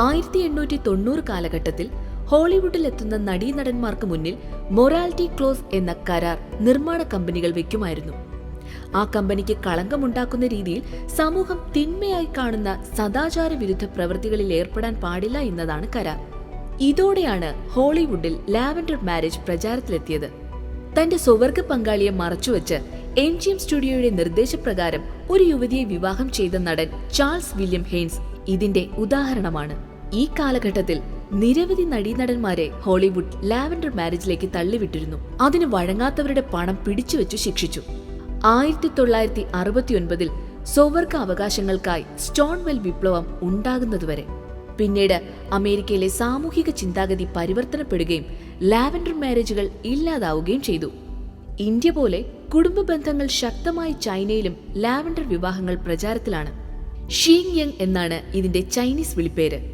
1890 കാലഘട്ടത്തിൽ ഹോളിവുഡിൽ എത്തുന്ന നടീനടന്മാർക്ക് മുന്നിൽ മൊറാലിറ്റി ക്ലോസ് എന്ന കരാർ നിർമ്മാണ കമ്പനികൾ വെക്കുമായിരുന്നു. ആ കമ്പനിക്ക് കളങ്കമുണ്ടാക്കുന്ന രീതിയിൽ സമൂഹം തിന്മയായി കാണുന്ന സദാചാര വിരുദ്ധ പ്രവൃത്തികളിൽ ഏർപ്പെടാൻ പാടില്ല എന്നതാണ് കരാർ. ഇതോടെയാണ് ഹോളിവുഡിൽ ലാവൻഡർ മാരേജ് പ്രചാരത്തിലെത്തിയത്. തന്റെ സ്വവർഗ പങ്കാളിയെ മറച്ചുവെച്ച് MGM സ്റ്റുഡിയോയുടെ നിർദ്ദേശപ്രകാരം ഒരു യുവതിയെ വിവാഹം ചെയ്ത നടൻ ചാൾസ് വില്യം ഹെയ്ൻസ് ഇതിന്റെ ഉദാഹരണമാണ്. ഈ കാലഘട്ടത്തിൽ നിരവധി നടീനടന്മാരെ ഹോളിവുഡ് ലാവൻഡർ മാരേജിലേക്ക് തള്ളിവിട്ടിരുന്നു. അതിന് വഴങ്ങാത്തവരുടെ പണം പിടിച്ചുവെച്ചു ശിക്ഷിച്ചു. 1969 സ്വവർഗ അവകാശങ്ങൾക്കായി സ്റ്റോൺവെൽ വിപ്ലവം ഉണ്ടാകുന്നതുവരെ. പിന്നീട് അമേരിക്കയിലെ സാമൂഹിക ചിന്താഗതി പരിവർത്തനപ്പെടുകയും ലാവൻഡർ മാരേജുകൾ ഇല്ലാതാവുകയും ചെയ്തു. ഇന്ത്യ പോലെ കുടുംബ ബന്ധങ്ങൾ ശക്തമായ ചൈനയിലും ലാവൻഡർ വിവാഹങ്ങൾ പ്രചാരത്തിലാണ്. ഷീങ് യങ് എന്നാണ് ഇതിന്റെ ചൈനീസ് വിളിപ്പേര്.